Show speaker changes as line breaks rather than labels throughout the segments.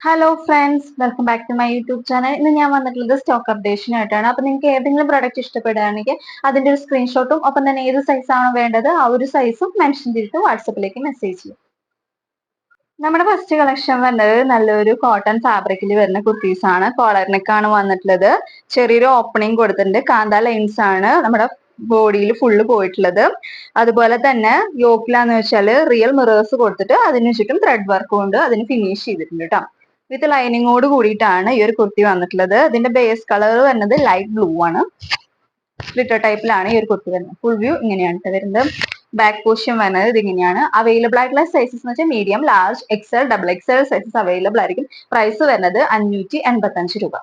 Hello friends, welcome back to my YouTube channel. ഇന്ന് ഞാൻ വന്നിട്ടുള്ളത് സ്റ്റോക്ക് അപ്ഡേഷൻ ആയിട്ടാണ്. അപ്പൊ നിങ്ങൾക്ക് ഏതെങ്കിലും പ്രൊഡക്റ്റ് ഇഷ്ടപ്പെടുകയാണെങ്കിൽ അതിന്റെ ഒരു സ്ക്രീൻഷോട്ടും ഒപ്പം തന്നെ ഏത് സൈസ് ആണോ വേണ്ടത് ആ ഒരു സൈസും മെൻഷൻ ചെയ്തിട്ട് വാട്സപ്പിലേക്ക് മെസ്സേജ് ചെയ്യും. നമ്മുടെ ഫസ്റ്റ് കളക്ഷൻ വന്നത് നല്ലൊരു കോട്ടൺ ഫാബ്രിക്കിൽ വരുന്ന കുർത്തീസ് ആണ്. കോളർ നെക്കാണ് വന്നിട്ടുള്ളത്. ചെറിയൊരു ഓപ്പണിംഗ് കൊടുത്തിട്ടുണ്ട്. കാന്ത ലൈൻസ് ആണ് നമ്മുടെ ബോഡിയിൽ ഫുള്ള് പോയിട്ടുള്ളത്. അതുപോലെ തന്നെ യോക്കിലാന്ന് വെച്ചാൽ റിയൽ മിറേഴ്സ് കൊടുത്തിട്ട് അതിന് ചുറ്റും ത്രെഡ് വർക്ക് കൊണ്ട് അതിന് ഫിനിഷ് ചെയ്തിട്ടുണ്ട് കേട്ടോ. വിത്ത് ലൈനിങ്ങോട് കൂടിയിട്ടാണ് ഈ ഒരു കുർത്തി വന്നിട്ടുള്ളത്. ഇതിന്റെ ബേസ് കളർ വരുന്നത് ലൈറ്റ് ബ്ലൂ ആണ്. സ്ലിറ്റർ ടൈപ്പിലാണ് ഈ ഒരു കുർത്തി വരുന്നത്. ഫുൾ വ്യൂ ഇങ്ങനെയാണ് വരുന്നത്. ബാക്ക് പോർഷൻ വരുന്നത് ഇതിങ്ങനെയാണ്. അവൈലബിൾ ആയിട്ടുള്ള സൈസസ് എന്ന് വെച്ചാൽ medium, large, XL, double XL sizes available ആയിരിക്കും. പ്രൈസ് വരുന്നത് 585 രൂപ.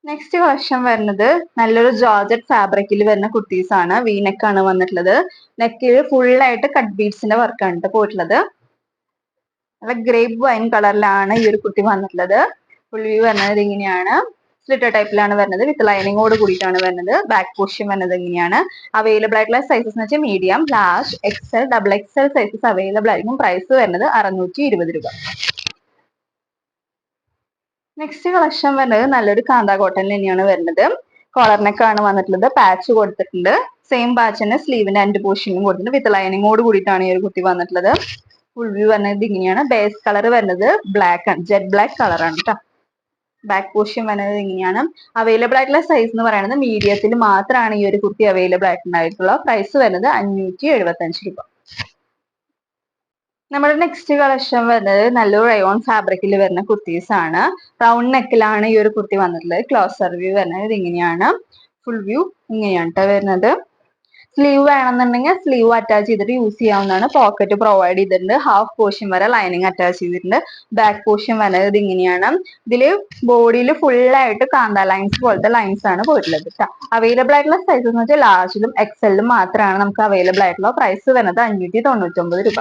നെക്സ്റ്റ് കളക്ഷൻ വരുന്നത് നല്ലൊരു ജോർജറ്റ് ഫാബ്രിക്കിൽ വരുന്ന കുർത്തീസ് ആണ്. വി നെക്ക് ആണ് വന്നിട്ടുള്ളത്. നെക്കിൽ ഫുൾ ആയിട്ട് കട്ട് ബീഡ്സിന്റെ വർക്കാണ് പോയിട്ടുള്ളത്. നല്ല ഗ്രേപ്പ് വൈൻ കളറിലാണ് ഈ ഒരു കുർത്തി വന്നിട്ടുള്ളത്. ഫുൾ വ്യൂ വരുന്നത് ഇങ്ങനെയാണ്. സ്ലിറ്റർ ടൈപ്പിലാണ് വരുന്നത്. വിത്ത് ലൈനിങ്ങോട് കൂടിയിട്ടാണ് വരുന്നത്. ബാക്ക് പോർഷൻ വരുന്നത് ഇങ്ങനെയാണ്. അവൈലബിൾ ആയിട്ടുള്ള സൈസസ് എന്ന് വെച്ചാൽ medium, large, XL, double XL sizes available ആയിരിക്കും. പ്രൈസ് വരുന്നത് 620 രൂപ. നെക്സ്റ്റ് കളക്ഷൻ വരുന്നത് നല്ലൊരു കാന്ത കോട്ടണിൽ തന്നെയാണ് വരുന്നത്. കോളർ നെക്കാണ് വന്നിട്ടുള്ളത്. പാച്ച് കൊടുത്തിട്ടുണ്ട്. സെയിം പാച്ച് തന്നെ സ്ലീവിന്റെ എൻഡ് പോർഷനിലും കൊടുത്തിട്ടുണ്ട്. വിത്ത് ലൈനിങ്ങോട് കൂടിയിട്ടാണ് ഈ ഒരു കുർത്തി വന്നിട്ടുള്ളത്. ഫുൾ വ്യൂ വരുന്നത് ഇങ്ങനെയാണ്. ബേസ് കളർ വരുന്നത് ബ്ലാക്ക് ആണ്, ജെറ്റ് ബ്ലാക്ക് കളറാണ് കേട്ടോ. ബാക്ക് പോർഷൻ വരുന്നത് ഇങ്ങനെയാണ്. അവൈലബിൾ ആയിട്ടുള്ള സൈസ് എന്ന് പറയുന്നത് മീഡിയത്തിൽ മാത്രമാണ് ഈ ഒരു കുർത്തി അവൈലബിൾ ആയിട്ടുണ്ടായിട്ടുള്ള. പ്രൈസ് വരുന്നത് 575 രൂപ. നമ്മുടെ നെക്സ്റ്റ് കളക്ഷൻ വരുന്നത് നല്ലൊരു റയോൺ ഫാബ്രിക്കിൽ വരുന്ന കുർത്തീസ് ആണ്. റൗണ്ട് നെക്കിലാണ് ഈ ഒരു കുർത്തി വന്നിട്ടുള്ളത്. ക്ലോസർ വ്യൂ വരുന്നത് ഇങ്ങനെയാണ്. ഫുൾ വ്യൂ ഇങ്ങനെയാണ് കേട്ടോ വരുന്നത്. സ്ലീവ് വേണമെന്നുണ്ടെങ്കിൽ സ്ലീവ് അറ്റാച്ച് ചെയ്തിട്ട് യൂസ് ചെയ്യാവുന്നതാണ്. പോക്കറ്റ് പ്രൊവൈഡ് ചെയ്തിട്ടുണ്ട്. ഹാഫ് പോർഷൻ വരെ ലൈനിങ് അറ്റാച്ച് ചെയ്തിട്ടുണ്ട്. ബാക്ക് പോർഷൻ വരുന്നത് ഇങ്ങനെയാണ്. ഇതില് ബോഡിയിൽ ഫുൾ ആയിട്ട് കാന്ത ലൈൻസ് പോലത്തെ ലൈൻസ് ആണ് പോയിട്ടുള്ളത്. അവൈലബിൾ ആയിട്ടുള്ള സൈസസ് എന്ന് വെച്ചാൽ ലാർജിലും എക്സലിലും മാത്രമാണ് നമുക്ക് അവൈലബിൾ ആയിട്ടുള്ള. പ്രൈസ് വരുന്നത് 599 രൂപ.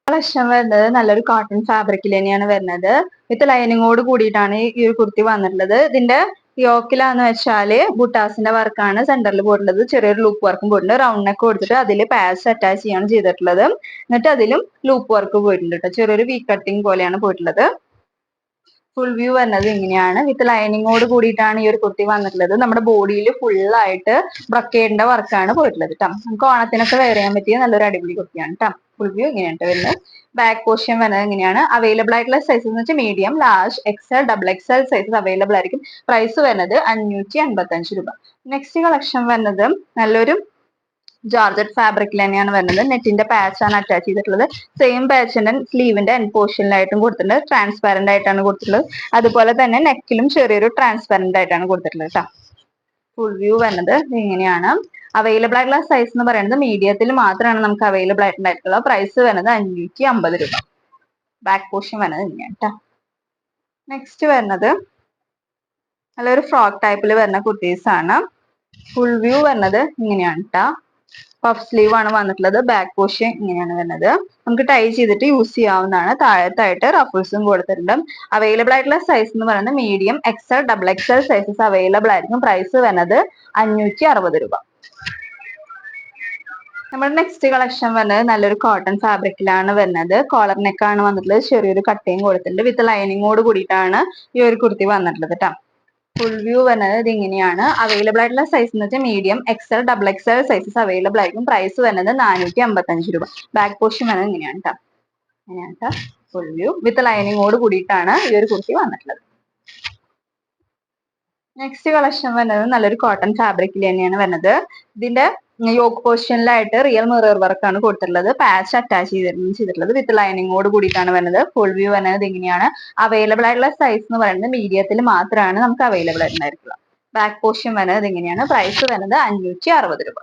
കളക്ഷൻ വരുന്നത് നല്ലൊരു കോട്ടൺ ഫാബ്രിക്കിൽ തന്നെയാണ് വരുന്നത്. വിത്ത് ലൈനിങ്ങോട് കൂടിയിട്ടാണ് ഈ ഒരു കുർത്തി വന്നിട്ടുള്ളത്. ഇതിന്റെ യോക്കിലാന്ന് വെച്ചാല് ബുട്ടാസിന്റെ വർക്കാണ് സെന്ററിൽ പോയിട്ടുള്ളത്. ചെറിയൊരു ലൂപ്പ് വർക്കും പോയിട്ടുണ്ട്. റൗണ്ട് നെക്ക് കൊടുത്തിട്ട് അതിൽ പാച്ച് അറ്റാച്ച് ചെയ്യാണ് ചെയ്തിട്ടുള്ളത്. എന്നിട്ട് അതിലും ലൂപ്പ് വർക്ക് പോയിട്ടുണ്ട് കേട്ടോ. ചെറിയൊരു വി കട്ടിങ് പോലെയാണ് പോയിട്ടുള്ളത്. ഫുൾ വ്യൂ വരുന്നത് ഇങ്ങനെയാണ്. വിത്ത് ലൈനിങ്ങോട് കൂടിയിട്ടാണ് ഈ ഒരു കുർത്തി വന്നിട്ടുള്ളത്. നമ്മുടെ ബോഡിയിൽ ഫുൾ ആയിട്ട് ബ്രൊക്കേഡിന്റെ വർക്കാണ് പോയിട്ടുള്ളത് കേട്ടോ. നമുക്ക് ഓണത്തിനൊക്കെ വെയർ ചെയ്യാൻ പറ്റിയ നല്ലൊരു അടിപൊളി കുർത്തിയാണ് കേട്ടോ. ഫുൾ വ്യൂ ഇങ്ങനെയാണ് വരുന്നത്. ബാക്ക് പോർഷൻ വരുന്നത് ഇങ്ങനെയാണ്. അവൈലബിൾ ആയിട്ടുള്ള സൈസസ് എന്ന് വെച്ചാൽ medium, large, XL, double XL sizes available ആയിരിക്കും. പ്രൈസ് വരുന്നത് 555 രൂപ. നെക്സ്റ്റ് കളക്ഷൻ വരുന്നത് നല്ലൊരു ജോർജറ്റ് ഫാബ്രിക്കിൽ തന്നെയാണ് വരുന്നത്. നെറ്റിന്റെ പാച്ച് ആണ് അറ്റാച്ച് ചെയ്തിട്ടുള്ളത്. സെയിം പാച്ചിന്റെ സ്ലീവിന്റെ എൻഡ് പോർഷനിലായിട്ടും കൊടുത്തിട്ടുണ്ട്. ട്രാൻസ്പാരന്റ് ആയിട്ടാണ് കൊടുത്തിട്ടുള്ളത്. അതുപോലെ തന്നെ നെക്കിലും ചെറിയൊരു ട്രാൻസ്പാരന്റ് ആയിട്ടാണ് കൊടുത്തിട്ടുള്ളത് കേട്ടോ. ഫുൾ വ്യൂ വരുന്നത് ഇങ്ങനെയാണ്. അവൈലബിൾ ആയിട്ടുള്ള സൈസ് എന്ന് പറയുന്നത് മീഡിയത്തിൽ മാത്രമാണ് നമുക്ക് അവൈലബിൾ ആയിട്ടുണ്ടായിട്ടുള്ളത്. പ്രൈസ് വരുന്നത് 550 രൂപ. ബാക്ക് പോർഷൻ വരുന്നത് ഇങ്ങനെയാണ് കേട്ടോ. നെക്സ്റ്റ് വരുന്നത് നല്ലൊരു ഫ്രോക്ക് ടൈപ്പിൽ വരുന്ന കുർത്തീസ് ആണ്. ഫുൾ വ്യൂ വരുന്നത് ഇങ്ങനെയാണ് കേട്ടോ. പഫ് സ്ലീവ് ആണ് വന്നിട്ടുള്ളത്. ബാക്ക് പോർഷൻ ഇങ്ങനെയാണ് വരുന്നത്. നമുക്ക് ടൈ ചെയ്തിട്ട് യൂസ് ചെയ്യാവുന്നതാണ്. താഴത്തായിട്ട് റഫിൾസും കൊടുത്തിട്ടുണ്ട്. അവൈലബിൾ ആയിട്ടുള്ള സൈസ് എന്ന് പറയുന്നത് medium, XL, double XL sizes available ആയിരിക്കും. പ്രൈസ് വരുന്നത് 560 രൂപ. നമ്മുടെ നെക്സ്റ്റ് കളക്ഷൻ വരുന്നത് നല്ലൊരു കോട്ടൺ ഫാബ്രിക്കിലാണ് വരുന്നത്. കോളർ നെക്കാണ് വന്നിട്ടുള്ളത്. ചെറിയൊരു കട്ടയും കൊടുത്തിട്ടുണ്ട്. വിത്ത് ലൈനിങ്ങോട് കൂടിയിട്ടാണ് ഈ ഒരു കുർത്തി വന്നിട്ടുള്ളത് കേട്ടോ. ഫുൾ വ്യൂ വരുന്നത് ഇത് ഇങ്ങനെയാണ്. അവൈലബിൾ ആയിട്ടുള്ള സൈസ് എന്ന് വെച്ചാൽ medium, XL, double XL sizes available ആയിരിക്കും. പ്രൈസ് വരുന്നത് 455 രൂപ. ബാക്ക് പോർഷൻ വരുന്നത് ഇങ്ങനെയാണ് കേട്ടോ. ഇങ്ങനെയാണ് കേട്ടോ. ഫുൾ വ്യൂ വിത്ത് ലൈനിങ്ങോട് കൂടിയിട്ടാണ് ഈ ഒരു കുർത്തി വന്നിട്ടുള്ളത്. നെക്സ്റ്റ് കളക്ഷൻ വരുന്നത് നല്ലൊരു കോട്ടൺ ഫാബ്രിക്കിൽ തന്നെയാണ് വരുന്നത്. ഇതിന്റെ യോക്ക് പോർഷനിലായിട്ട് റിയൽ മിറർ വർക്ക് ആണ് കൊടുത്തിട്ടുള്ളത്. പാച്ച് അറ്റാച്ച് ചെയ്തിട്ടുള്ളത്. വിത്ത് ലൈനിങ്ങോട് കൂടിയിട്ടാണ് വരുന്നത്. ഫുൾ വ്യൂ വരുന്നത് ഇങ്ങനെയാണ്. അവൈലബിൾ ആയിട്ടുള്ള സൈസ് എന്ന് പറയുന്നത് മീഡിയത്തിൽ മാത്രമാണ് നമുക്ക് അവൈലബിൾ ആയിട്ടുണ്ടായിട്ടുള്ളത്. ബാക്ക് പോർഷൻ വരുന്നത് ഇങ്ങനെയാണ്. പ്രൈസ് വരുന്നത് 560 രൂപ.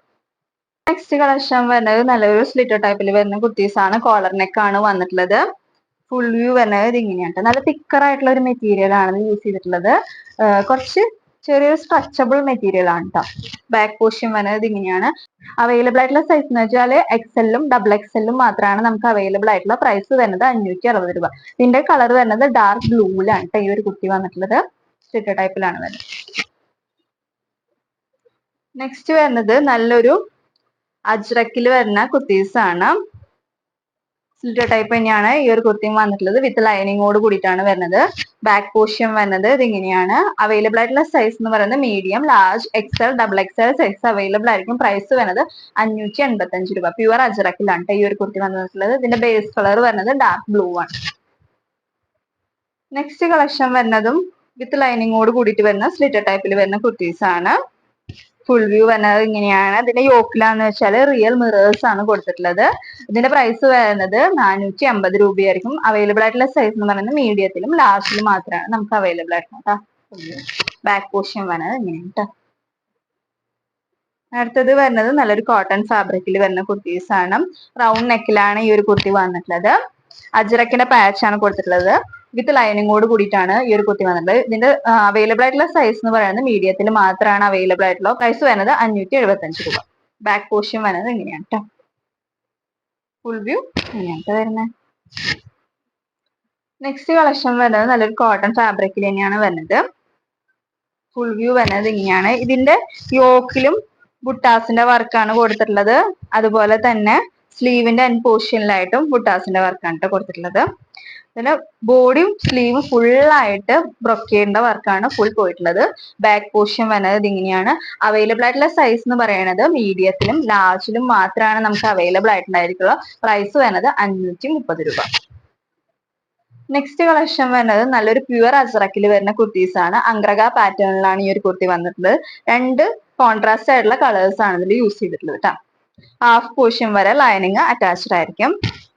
നെക്സ്റ്റ് കളക്ഷൻ വരുന്നത് നല്ലൊരു സ്ലിറ്റർ ടൈപ്പിൽ വരുന്ന കുർത്തീസ് ആണ്. കോളർ നെക്ക് ആണ് വന്നിട്ടുള്ളത്. ഫുൾ വ്യൂ വരുന്നത് ഇങ്ങനെയാണ്. നല്ല തിക്കർ ആയിട്ടുള്ള ഒരു മെറ്റീരിയൽ ആണ് യൂസ് ചെയ്തിട്ടുള്ളത്. കുറച്ച് ചെറിയൊരു സ്ട്രെച്ചബിൾ മെറ്റീരിയൽ ആണ് കേട്ടോ. ബാക്ക് പോർഷൻ വരുന്നത് ഇങ്ങനെയാണ്. അവൈലബിൾ ആയിട്ടുള്ള സൈസ് എന്ന് വെച്ചാൽ എക്സെല്ലും ഡബിൾ എക്സെല്ലും മാത്രമാണ് നമുക്ക് അവൈലബിൾ ആയിട്ടുള്ള. പ്രൈസ് വരുന്നത് 560 രൂപ. ഇതിന്റെ കളർ വരുന്നത് ഡാർക്ക് ബ്ലൂവിലാണ് കേട്ടോ ഈ ഒരു കുർത്തി വന്നിട്ടുള്ളത്. സ്ലിറ്റർ ടൈപ്പിലാണ് വരുന്നത്. നെക്സ്റ്റ് വരുന്നത് നല്ലൊരു അജ്രക്കിൽ വരുന്ന കുർത്തീസ് ആണ്. സ്ലിറ്റർ ടൈപ്പ് തന്നെയാണ് ഈ ഒരു കുർത്തിയും വന്നിട്ടുള്ളത്. വിത്ത് ലൈനിങ്ങോട് കൂടിയിട്ടാണ് വരുന്നത്. ബാക്ക് പോർഷൻ വരുന്നത് ഇതിങ്ങനെയാണ്. അവൈലബിൾ ആയിട്ടുള്ള സൈസ് എന്ന് പറയുന്നത് medium, large, XL, double XL size available ആയിരിക്കും. പ്രൈസ് വരുന്നത് 585 രൂപ. പ്യുവർ അജറക്കിലാണ് ഈ ഒരു കുർത്തി വന്നിട്ടുള്ളത്. ഇതിന്റെ ബേസ് കളർ വരുന്നത് ഡാർക്ക് ബ്ലൂ ആണ്. നെക്സ്റ്റ് കളക്ഷൻ വരുന്നതും വിത്ത് ലൈനിങ്ങോട് കൂടിയിട്ട് വരുന്ന സ്ലിറ്റർ ടൈപ്പിൽ വരുന്ന കുർത്തീസ് ആണ്. ഫുൾ വ്യൂ വരുന്നത് ഇങ്ങനെയാണ്. ഇതിന്റെ യോക്കിലാന്ന് വെച്ചാൽ റിയൽ മിറേഴ്സ് ആണ് കൊടുത്തിട്ടുള്ളത്. ഇതിന്റെ പ്രൈസ് വരുന്നത് 450 രൂപയായിരിക്കും. അവൈലബിൾ ആയിട്ടുള്ള സൈസ് എന്ന് പറയുന്നത് മീഡിയത്തിലും ലാർജിലും മാത്രമാണ് നമുക്ക് അവൈലബിൾ ആയിട്ടുള്ളത്. ബാക്ക് പോർഷൻ വരുന്നത് ഇങ്ങനെയാണ് കേട്ടോ. അടുത്തത് വരുന്നത് നല്ലൊരു കോട്ടൺ ഫാബ്രിക്കിൽ വരുന്ന കുർത്തീസ് ആണ്. റൗണ്ട് നെക്കിലാണ് ഈ ഒരു കുർത്തി വന്നിട്ടുള്ളത്. അജ്രക്കിന്റെ പാച്ച് ആണ് കൊടുത്തിട്ടുള്ളത്. വിത്ത് ലൈനിങ്ങോട് കൂടിയിട്ടാണ് ഈ ഒരു കുർത്തി വന്നിട്ടുള്ളത്. ഇതിന്റെ അവൈലബിൾ ആയിട്ടുള്ള സൈസ് എന്ന് പറയുന്നത് മീഡിയത്തിൽ മാത്രമാണ് അവൈലബിൾ ആയിട്ടുള്ള. പ്രൈസ് വരുന്നത് 575 രൂപ. ബാക്ക് പോർഷൻ വരുന്നത് ഇങ്ങനെയാണ് കേട്ടോ. ഫുൾ വ്യൂ ഇങ്ങനെയാണ് വരുന്നത്. നെക്സ്റ്റ് കളക്ഷൻ വരുന്നത് നല്ലൊരു കോട്ടൺ ഫാബ്രിക്കിൽ തന്നെയാണ് വരുന്നത്. ഫുൾ വ്യൂ വരുന്നത് ഇങ്ങനെയാണ്. ഇതിന്റെ യോക്കിലും ബുട്ടാസിന്റെ വർക്കാണ് കൊടുത്തിട്ടുള്ളത്. അതുപോലെ തന്നെ സ്ലീവിന്റെ എൻഡ് പോർഷനിലായിട്ടും ബുട്ടാസിന്റെ വർക്കാണ് കൊടുത്തിട്ടുള്ളത്. പിന്നെ ബോഡിയും സ്ലീവും ഫുള്ളായിട്ട് ബ്രൊക്കേഡിന്റെ വർക്കാണ് ഫുൾ പോയിട്ടുള്ളത്. ബാക്ക് പോർഷൻ വരുന്നത് ഇങ്ങനെയാണ്. അവൈലബിൾ ആയിട്ടുള്ള സൈസ് എന്ന് പറയുന്നത് മീഡിയത്തിലും ലാർജിലും മാത്രമാണ് നമുക്ക് അവൈലബിൾ ആയിട്ടുണ്ടായിരിക്കുള്ളൂ. പ്രൈസ് വരുന്നത് 530 രൂപ. നെക്സ്റ്റ് കളക്ഷൻ വരുന്നത് നല്ലൊരു പ്യുവർ അസറക്കിൽ വരുന്ന കുർത്തീസ് ആണ്. അംഗ്രക പാറ്റേണിലാണ് ഈ ഒരു കുർത്തി വന്നിട്ടുള്ളത്. 2 കോൺട്രാസ്റ്റ് ആയിട്ടുള്ള കളേഴ്സ് ആണ് ഇതിൽ യൂസ് ചെയ്തിട്ടുള്ളത് കേട്ടോ. ഹാഫ് പോർഷൻ വരെ ലൈനിങ് അറ്റാച്ച്ഡ് ആയിരിക്കും.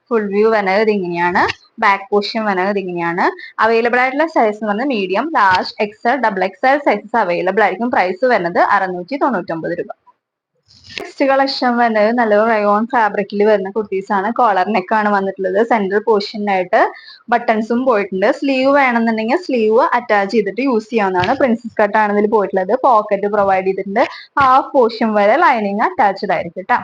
ഫുൾ വ്യൂ വരുന്നത് ഇങ്ങനെയാണ്. ബാക്ക് പോർഷൻ വരുന്നത് ഇങ്ങനെയാണ്. അവൈലബിൾ ആയിട്ടുള്ള സൈസ് എന്ന് പറഞ്ഞാൽ medium, large, XL, double XL sizes available ആയിരിക്കും. പ്രൈസ് വരുന്നത് 699 രൂപ. നെക്സ്റ്റ് കളക്ഷൻ വരുന്നത് നല്ലൊരു റയോൺ ഫാബ്രിക്കിൽ വരുന്ന കുർത്തീസ് ആണ്. കോളർ നെക്ക് ആണ് വന്നിട്ടുള്ളത്. സെൻട്രൽ പോർഷനായിട്ട് ബട്ടൺസും പോയിട്ടുണ്ട്. സ്ലീവ് വേണമെന്നുണ്ടെങ്കിൽ സ്ലീവ് അറ്റാച്ച് ചെയ്തിട്ട് യൂസ് ചെയ്യാവുന്നതാണ്. പ്രിൻസസ് കട്ട് ആണ് ഇതിൽ പോയിട്ടുള്ളത്. പോക്കറ്റ് പ്രൊവൈഡ് ചെയ്തിട്ടുണ്ട്. ഹാഫ് പോർഷൻ വരെ ലൈനിങ് അറ്റാച്ച്ഡ് ആയിരിക്കും കേട്ടോ.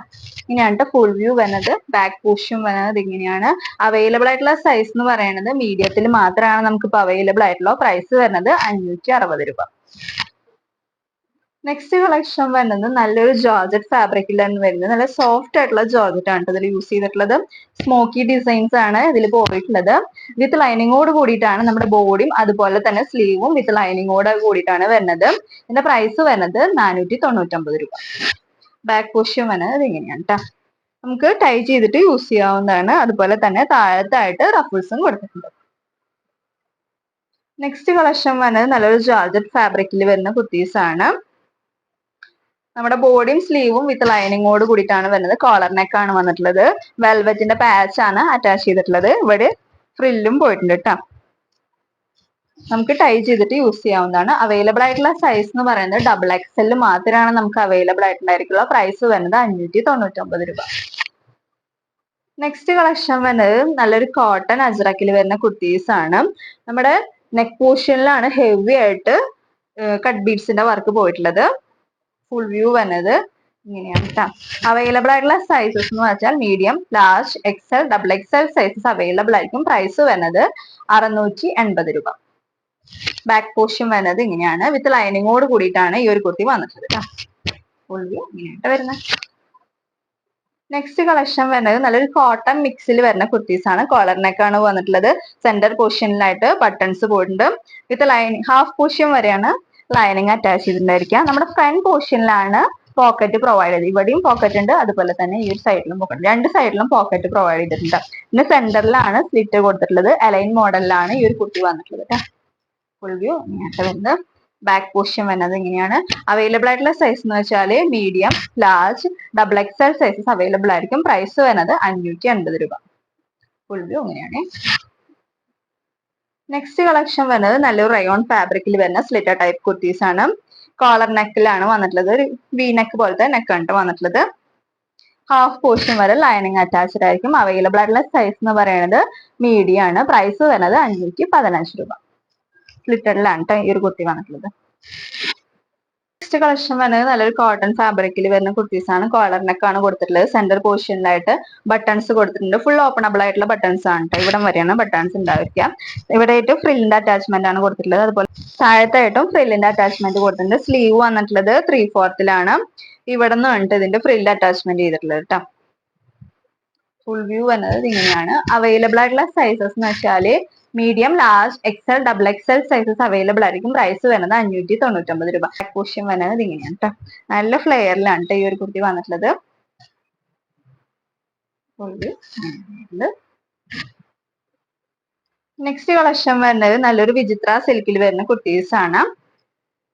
ഇങ്ങനെയാണ് ഫുൾ വ്യൂ വരുന്നത്. ബാക്ക് പോർഷൻ വരുന്നത് ഇങ്ങനെയാണ്. അവൈലബിൾ ആയിട്ടുള്ള സൈസ് എന്ന് പറയുന്നത് മീഡിയത്തിൽ മാത്രമാണ് നമുക്കിപ്പോൾ അവൈലബിൾ ആയിട്ടുള്ള. പ്രൈസ് വരുന്നത് 560 രൂപ. നെക്സ്റ്റ് കളക്ഷൻ വരുന്നത് നല്ലൊരു ജോർജറ്റ് ഫാബ്രിക്കിലാണ് വരുന്നത്. നല്ല സോഫ്റ്റ് ആയിട്ടുള്ള ജോർജറ്റ് ആണ് ഇതിൽ യൂസ് ചെയ്തിട്ടുള്ളത്. സ്മോക്കി ഡിസൈൻസ് ആണ് ഇതിൽ പോയിട്ടുള്ളത്. വിത്ത് ലൈനിങ്ങോട് കൂടിയിട്ടാണ് നമ്മുടെ ബോഡിയും അതുപോലെ തന്നെ സ്ലീവും വിത്ത് ലൈനിങ്ങോട് കൂടിയിട്ടാണ് വരുന്നത്. ഇതിന്റെ പ്രൈസ് വരുന്നത് 499 രൂപ. ബാക്ക് പോർഷൻ വരുന്നത് ഇങ്ങനെയാണ് കേട്ടോ. നമുക്ക് ടൈ ചെയ്തിട്ട് യൂസ് ചെയ്യാവുന്നതാണ്. അതുപോലെ തന്നെ താഴത്തായിട്ട് റഫിൾസും കൊടുത്തിട്ടുണ്ട്. നെക്സ്റ്റ് കളക്ഷൻ വരുന്നത് നല്ലൊരു ജോർജറ്റ് ഫാബ്രിക്കിൽ വരുന്ന കുർത്തീസ് ആണ്. നമ്മുടെ ബോഡിയും സ്ലീവും വിത്ത് ലൈനിങ്ങോട് കൂടിയിട്ടാണ് വരുന്നത്. കോളർ നെക്ക് ആണ് വന്നിട്ടുള്ളത്. വെൽവെറ്റിന്റെ പാച്ച് ആണ് അറ്റാച്ച് ചെയ്തിട്ടുള്ളത്. ഇവിടെ ഫ്രില്ലും പോയിട്ടുണ്ട് കേട്ടോ. നമുക്ക് ടൈ ചെയ്തിട്ട് യൂസ് ചെയ്യാവുന്നതാണ്. അവൈലബിൾ ആയിട്ടുള്ള സൈസ് എന്ന് പറയുന്നത് ഡബിൾ എക്സൽ മാത്രമാണ് നമുക്ക് അവൈലബിൾ ആയിട്ടുണ്ടായിരിക്കുള്ള. പ്രൈസ് വരുന്നത് 599 രൂപ. നെക്സ്റ്റ് കളക്ഷൻ വരുന്നത് നല്ലൊരു കോട്ടൺ അജ്രക്കിൽ വരുന്ന കുർത്തീസ് ആണ്. നമ്മുടെ നെക്ക് പോർഷനിലാണ് ഹെവി ആയിട്ട് കട്ട് ബീഡ്സിന്റെ വർക്ക് പോയിട്ടുള്ളത്. ഫുൾ വ്യൂ വരുന്നത് ഇങ്ങനെയാണ് കേട്ടോ. അവൈലബിൾ ആയിട്ടുള്ള സൈസസ് എന്ന് വെച്ചാൽ medium, large, XL, double XL sizes available ആയിരിക്കും. പ്രൈസ് വരുന്നത് 680 രൂപ. ബാക്ക് പോർഷൻ വരുന്നത് ഇങ്ങനെയാണ്. വിത്ത് ലൈനിങ്ങോട് കൂടിയിട്ടാണ് ഈ ഒരു കുർത്തി വന്നിട്ടുള്ളത്. ഫുൾ വ്യൂ ഇങ്ങനെയായിട്ട് വരുന്നത്. നെക്സ്റ്റ് കളക്ഷൻ വരുന്നത് നല്ലൊരു കോട്ടൺ മിക്സിൽ വരുന്ന കുർത്തീസ് ആണ്. കോളർ നെക്ക് ആണ് വന്നിട്ടുള്ളത്. സെന്റർ പോർഷനിലായിട്ട് ബട്ടൺസ് പോയിട്ടുണ്ട്. വിത്ത് ലൈനിങ് ഹാഫ് പോർഷൻ വരെയാണ് ലൈനിങ് അറ്റാച്ച് ചെയ്തിട്ടുണ്ടായിരിക്കുക. നമ്മുടെ ഫ്രണ്ട് പോർഷനിലാണ് പോക്കറ്റ് പ്രൊവൈഡ് ചെയ്ത്. ഇവിടെയും പോക്കറ്റ് ഉണ്ട്, അതുപോലെ തന്നെ ഈ ഒരു സൈഡിലും പോക്കറ്റ്. 2 സൈഡിലും പോക്കറ്റ് പ്രൊവൈഡ് ചെയ്തിട്ടുണ്ട്. പിന്നെ സെന്ററിലാണ് സ്ലിറ്റ് കൊടുത്തിട്ടുള്ളത്. അലൈൻ മോഡലിലാണ് ഈ ഒരു കുർത്തി വന്നിട്ടുള്ളത്. ഫുൾ വ്യൂ ഇങ്ങനെയായിട്ട് വരുന്നത്. ബാക്ക് പോർഷൻ വരുന്നത് ഇങ്ങനെയാണ്. അവൈലബിൾ ആയിട്ടുള്ള സൈസ് എന്ന് വെച്ചാൽ medium, large, double XL sizes available ആയിരിക്കും. പ്രൈസ് വരുന്നത് 580 രൂപ. ഫുൾ വ്യൂ ഇങ്ങനെയാണ്. നെക്സ്റ്റ് കളക്ഷൻ വരുന്നത് നല്ലൊരു റയോൺ ഫാബ്രിക്കിൽ വരുന്ന സ്ലിറ്റർ ടൈപ്പ് കുർത്തീസ് ആണ്. കോളർ നെക്കിലാണ് വന്നിട്ടുള്ളത്. ഒരു വി നെക്ക് പോലത്തെ നെക്കാണ് വന്നിട്ടുള്ളത്. ഹാഫ് പോർഷൻ വരെ ലൈനിങ് അറ്റാച്ച്ഡ് ആയിരിക്കും. അവൈലബിൾ ആയിട്ടുള്ള സൈസ് എന്ന് പറയുന്നത് മീഡിയം ആണ്. പ്രൈസ് വരുന്നത് 515 രൂപ. സ്ലിറ്ററിലാണ് ഈ ഒരു കുർത്തി വന്നിട്ടുള്ളത്. നെക്സ്റ്റ് കളക്ഷൻ വരുന്നത് നല്ലൊരു കോട്ടൺ ഫാബ്രിക്കിൽ വരുന്ന കുർത്തീസ് ആണ്. കോളർ നെക്ക് ആണ് കൊടുത്തിട്ടുള്ളത്. സെന്റർ പോർഷനിലായിട്ട് ബട്ടൺസ് കൊടുത്തിട്ടുണ്ട്. ഫുൾ ഓപ്പണബിൾ ആയിട്ടുള്ള ബട്ടൺസ് ആണ് കേട്ടോ. ഇവിടം വരെയാണ് ബട്ടൺസ് ഉണ്ടായിരിക്കുക. ഇവിടെ ആയിട്ട് ഫ്രില്ലിന്റെ അറ്റാച്ച്മെന്റ് ആണ് കൊടുത്തിട്ടുള്ളത്. അതുപോലെ താഴത്തായിട്ടും ഫ്രില്ലിന്റെ അറ്റാച്ച്മെന്റ് കൊടുത്തിട്ടുണ്ട്. സ്ലീവ് വന്നിട്ടുള്ളത് 3/4 ഇവിടെ നിന്ന് ഇതിന്റെ ഫ്രില്ല് അറ്റാച്ച്മെന്റ് ചെയ്തിട്ടുള്ളത് കേട്ടോ. ഫുൾ വ്യൂ വന്നത് ഇങ്ങനെയാണ്. അവൈലബിൾ ആയിട്ടുള്ള സൈസസ് എന്ന് വെച്ചാല് medium, large, XL, double XL sizes available ആയിരിക്കും. പ്രൈസ് വരുന്നത് 599 രൂപ. ബാക്ക് പോർഷൻ വരുന്നത് ഇങ്ങനെയാണ് കേട്ടോ. നല്ല ഫ്ലെയറിലാണ് കേട്ടോ ഈ ഒരു കുർത്തി വന്നിട്ടുള്ളത്. നെക്സ്റ്റ് കളക്ഷൻ വരുന്നത് നല്ലൊരു വിചിത്ര സിൽക്കിൽ വരുന്ന കുർത്തീസ് ആണ്.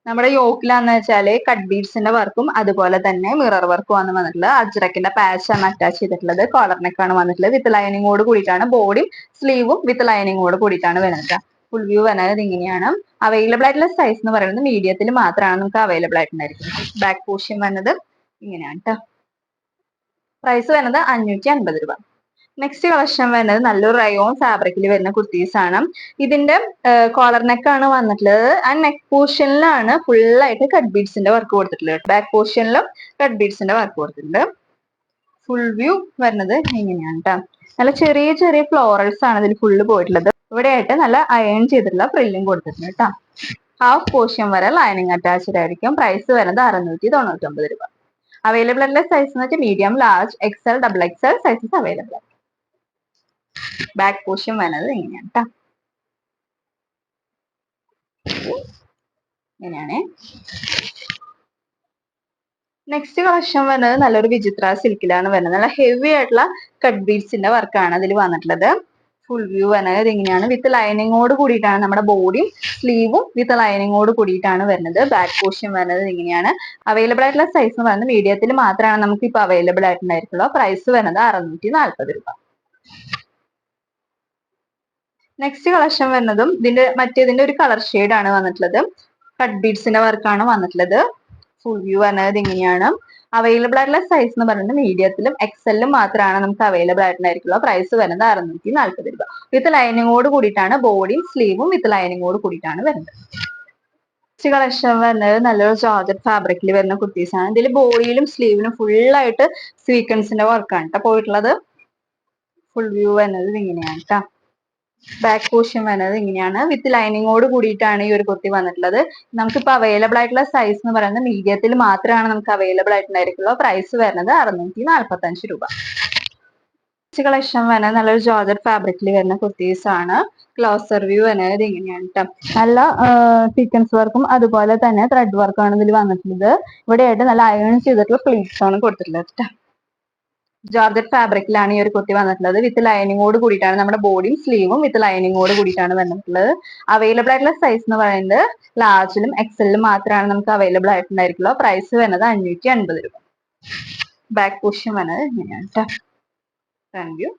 നമ്മുടെ യോക്കിലാന്ന് വെച്ചാല് കട്ട് ബീഡ്സിന്റെ വർക്കും അതുപോലെ തന്നെ മിറർ വർക്കും ആണ് വന്നിട്ടുള്ളത്. അജ്രക്കിന്റെ പാച്ച് ആണ് അറ്റാച്ച് ചെയ്തിട്ടുള്ളത്. കോളർ നെക്കാണ് വന്നിട്ടുള്ളത്. വിത്ത് ലൈനിങ്ങോട് കൂടിയിട്ടാണ് ബോഡിയും സ്ലീവും വിത്ത് ലൈനിങ്ങോട് കൂടിയിട്ടാണ് വരുന്നത്. ഫുൾ വ്യൂ വരുന്നത് ഇങ്ങനെയാണ്. അവൈലബിൾ ആയിട്ടുള്ള സൈസ് എന്ന് പറയുന്നത് മീഡിയത്തിൽ മാത്രമാണ് നമുക്ക് അവൈലബിൾ ആയിട്ടുണ്ടായിരിക്കും. ബാക്ക് പോർഷൻ വരുന്നത് ഇങ്ങനെയാണ് കേട്ടോ. പ്രൈസ് വരുന്നത് 550 രൂപ. നെക്സ്റ്റ് കളക്ഷൻ വരുന്നത് നല്ലൊരു റയോൺ ഫാബ്രിക്കിൽ വരുന്ന കുർത്തീസ് ആണ്. ഇതിന്റെ കോളർ നെക്കാണ് വന്നിട്ടുള്ളത്. ആ നെക്ക് പോർഷനിലാണ് ഫുൾ ആയിട്ട് കട്ട് ബീഡ്സിന്റെ വർക്ക് കൊടുത്തിട്ടുള്ളത്. ബാക്ക് പോർഷനിലും കട്ട് ബീഡ്സിന്റെ വർക്ക് കൊടുത്തിട്ടുണ്ട്. ഫുൾ വ്യൂ വരുന്നത് ഇങ്ങനെയാണ് കേട്ടോ. നല്ല ചെറിയ ചെറിയ ഫ്ലോറൽസ് ആണ് ഇതിൽ ഫുള്ള് പോയിട്ടുള്ളത്. ഇവിടെ ആയിട്ട് നല്ല അയൺ ചെയ്തിട്ടുള്ള ഫ്രില്ലും കൊടുത്തിട്ടുണ്ട് കേട്ടോ. ഹാഫ് പോർഷൻ വരെ ലൈനിങ് അറ്റാച്ച്ഡ് ആയിരിക്കും. പ്രൈസ് വരുന്നത് 699 രൂപ. അവൈലബിൾ ആയിട്ടുള്ള സൈസ് എന്ന് വെച്ചാൽ medium, large, XL, double XL sizes available ആണ്. ബാക്ക് പോർഷൻ വരുന്നത് ഇങ്ങനെയാണ് കേട്ടോ. ഇങ്ങനെയാണ്. നെക്സ്റ്റ് കളക്ഷൻ വരുന്നത് നല്ലൊരു വിചിത്ര സിൽക്കിലാണ് വരുന്നത്. നല്ല ഹെവി ആയിട്ടുള്ള കട്ട് ബീഡ്സിന്റെ വർക്കാണ് അതിൽ വന്നിട്ടുള്ളത്. ഫുൾ വ്യൂ വരുന്നത് ഇങ്ങനെയാണ്. വിത്ത് ലൈനിങ്ങോട് കൂടിയിട്ടാണ് നമ്മുടെ ബോഡിയും സ്ലീവും വിത്ത് ലൈനിങ്ങോട് കൂടിയിട്ടാണ് വരുന്നത്. ബാക്ക് പോർഷൻ വരുന്നത് ഇങ്ങനെയാണ്. അവൈലബിൾ ആയിട്ടുള്ള സൈസ് എന്ന് പറയുന്നത് മീഡിയത്തിൽ മാത്രമാണ് നമുക്ക് ഇപ്പൊ അവൈലബിൾ ആയിട്ടുണ്ടായിരിക്കുള്ളൂ. പ്രൈസ് വരുന്നത് 640 രൂപ. നെക്സ്റ്റ് കളക്ഷൻ വരുന്നതും മറ്റേതിന്റെ ഒരു കളർ ഷെയ്ഡ് ആണ് വന്നിട്ടുള്ളത്. കട്ട് ബീഡ്സിന്റെ വർക്കാണ് വന്നിട്ടുള്ളത്. ഫുൾ വ്യൂ വരുന്നത് ഇങ്ങനെയാണ്. അവൈലബിൾ ആയിട്ടുള്ള സൈസ് എന്ന് പറയുന്നത് മീഡിയത്തിലും എക്സലിലും മാത്രമാണ് നമുക്ക് അവൈലബിൾ ആയിട്ടുണ്ടായിരിക്കുള്ളൂ. പ്രൈസ് വരുന്നത് 640 രൂപ. വിത്ത് ലൈനിങ്ങോട് കൂടിയിട്ടാണ് ബോഡിയും സ്ലീവും വിത്ത് ലൈനിങ്ങോട് കൂടിയിട്ടാണ് വരുന്നത്. നെക്സ്റ്റ് കളക്ഷൻ വരുന്നത് നല്ലൊരു ജോർജറ്റ് ഫാബ്രിക്കിൽ വരുന്ന കുർത്തീസ് ആണ്. ഇതിൽ ബോഡിയിലും സ്ലീവിലും ഫുൾ ആയിട്ട് സ്വീക്വൻസിന്റെ വർക്കാണ് കേട്ടോ പോയിട്ടുള്ളത്. ഫുൾ വ്യൂ വരുന്നത് ഇങ്ങനെയാണ് കേട്ടോ. ബാക്ക് പോർഷൻ വരുന്നത് ഇങ്ങനെയാണ്. വിത്ത് ലൈനിങ്ങോട് കൂടിയിട്ടാണ് ഈ ഒരു കുർത്തി വന്നിട്ടുള്ളത്. നമുക്കിപ്പോ അവൈലബിൾ ആയിട്ടുള്ള സൈസ് എന്ന് പറയുന്നത് മീഡിയത്തിൽ മാത്രമാണ് നമുക്ക് അവൈലബിൾ ആയിട്ടുണ്ടായിരിക്കുള്ളൂ. പ്രൈസ് വരുന്നത് 645 രൂപ. നെക്സ്റ്റ് കളക്ഷൻ വരുന്നത് നല്ലൊരു ജോർജറ്റ് ഫാബ്രിക്കിൽ വരുന്ന കുർത്തീസ് ആണ്. ക്ലോസർ വ്യൂ വരുന്നത് ഇങ്ങനെയാണ് കേട്ടോ. നല്ല സീക്വൻസ് വർക്കും അതുപോലെ തന്നെ ത്രെഡ് വർക്കാണ് ഇതിൽ വന്നിട്ടുള്ളത്. ഇവിടെയായിട്ട് നല്ല അയൺ ചെയ്തിട്ടുള്ള പ്ലീറ്റ്സ് ആണ് കൊടുത്തിട്ടുള്ളത് കേട്ടോ. ജോർജറ്റ് ഫാബ്രിക്കിലാണ് ഈ ഒരു കുർത്തി വന്നിട്ടുള്ളത്. വിത്ത് ലൈനിങ്ങോട് കൂടിയിട്ടാണ് നമ്മുടെ ബോഡിയും സ്ലീവും വിത്ത് ലൈനിങ്ങോട് കൂടിയിട്ടാണ് വന്നിട്ടുള്ളത്. അവൈലബിൾ ആയിട്ടുള്ള സൈസ് എന്ന് പറയുന്നത് ലാർജിലും എക്സലിലും മാത്രമാണ് നമുക്ക് അവൈലബിൾ ആയിട്ടുണ്ടായിരിക്കുള്ളൂ. പ്രൈസ് വരുന്നത് 550 രൂപ. ബാക്ക് പോർഷൻ വരുന്നത് ഇങ്ങനെയാണ് കേട്ടോ. Thank you.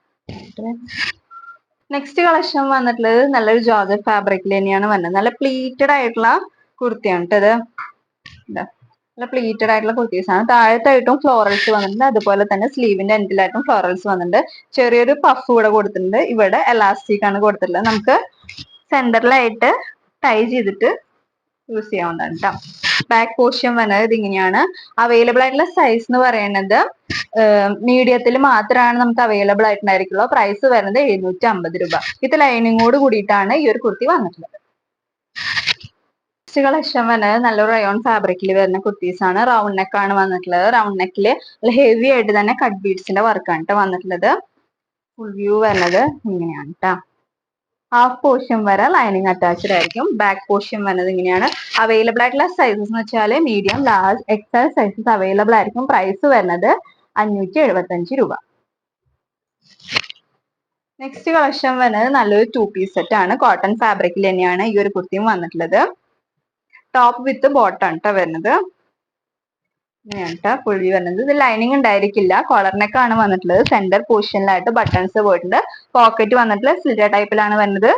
നെക്സ്റ്റ് കളക്ഷൻ വന്നിട്ടുള്ളത് നല്ലൊരു ജോർജറ്റ് ഫാബ്രിക്കിൽ തന്നെയാണ് വന്നത്. നല്ല പ്ലീറ്റഡ് ആയിട്ടുള്ള കുർത്തിയാണ് കേട്ടോ ഇത്. നല്ല പ്ലീറ്റഡ് ആയിട്ടുള്ള കുർത്തീസ് ആണ്. താഴത്തായിട്ടും ഫ്ലോറൽസ് വന്നിട്ടുണ്ട്. അതുപോലെ തന്നെ സ്ലീവിന്റെ എൻഡിലായിട്ടും ഫ്ലോറൽസ് വന്നിട്ടുണ്ട്. ചെറിയൊരു പഫ് കൂടെ കൊടുത്തിട്ടുണ്ട്. ഇവിടെ എലാസ്റ്റിക് ആണ് കൊടുത്തിട്ടുള്ളത്. നമുക്ക് സെന്ററിലായിട്ട് ടൈ ചെയ്തിട്ട് യൂസ് ചെയ്യാവുന്നതാണ് കേട്ടോ. ബാക്ക് പോർഷൻ വന്നത് ഇതിങ്ങനെയാണ്. അവൈലബിൾ ആയിട്ടുള്ള സൈസ് എന്ന് പറയുന്നത് മീഡിയത്തിൽ മാത്രമാണ് നമുക്ക് അവൈലബിൾ ആയിട്ടുണ്ടായിരിക്കുള്ളൂ. പ്രൈസ് വരുന്നത് 750 രൂപ. ഇത് ലൈനിങ്ങോട് കൂടിയിട്ടാണ് ഈ ഒരു കുർത്തി വന്നിട്ടുള്ളത്. നെക്സ്റ്റ് കളക്ഷൻ വരുന്നത് നല്ലൊരു റയോൺ ഫാബ്രിക്കിൽ വരുന്ന കുർത്തീസ് ആണ്. റൗണ്ട് നെക്ക് ആണ് വന്നിട്ടുള്ളത്. റൗണ്ട് നെക്കില് ഹെവി ആയിട്ട് തന്നെ കട്ട് ബീഡ്സിന്റെ വർക്കാണ് കേട്ടോ വന്നിട്ടുള്ളത്. ഫുൾ വ്യൂ വരുന്നത് ഇങ്ങനെയാണ് കേട്ടോ. ഹാഫ് പോർഷൻ വരെ ലൈനിങ് അറ്റാച്ച്ഡ് ആയിരിക്കും. ബാക്ക് പോർഷൻ വരുന്നത് ഇങ്ങനെയാണ്. അവൈലബിൾ ആയിട്ടുള്ള സൈസസ് എന്ന് വെച്ചാൽ medium, large, Excel sizes available ആയിരിക്കും. പ്രൈസ് വരുന്നത് 575 രൂപ. നെക്സ്റ്റ് കളക്ഷൻ വരുന്നത് നല്ലൊരു 2 പീസ് സെറ്റ് ആണ്. കോട്ടൺ ഫാബ്രിക്കിൽ തന്നെയാണ് ഈ ഒരു കുർത്തിയും വന്നിട്ടുള്ളത്. ടോപ്പ് വിത്ത് ബോട്ടം കേട്ടോ വരുന്നത്. ഫുൾ വ്യൂ വരുന്നത്. ഇത് ലൈനിങ് ഉണ്ടായിരിക്കില്ല. കോളർ നെക്ക് ആണ് വന്നിട്ടുള്ളത്. സെന്റർ പോർഷനിലായിട്ട് ബട്ടൺസ് പോയിട്ടുണ്ട്. പോക്കറ്റ് വന്നിട്ട് സ്ലിറ്റ് ടൈപ്പിലാണ് വരുന്നത്.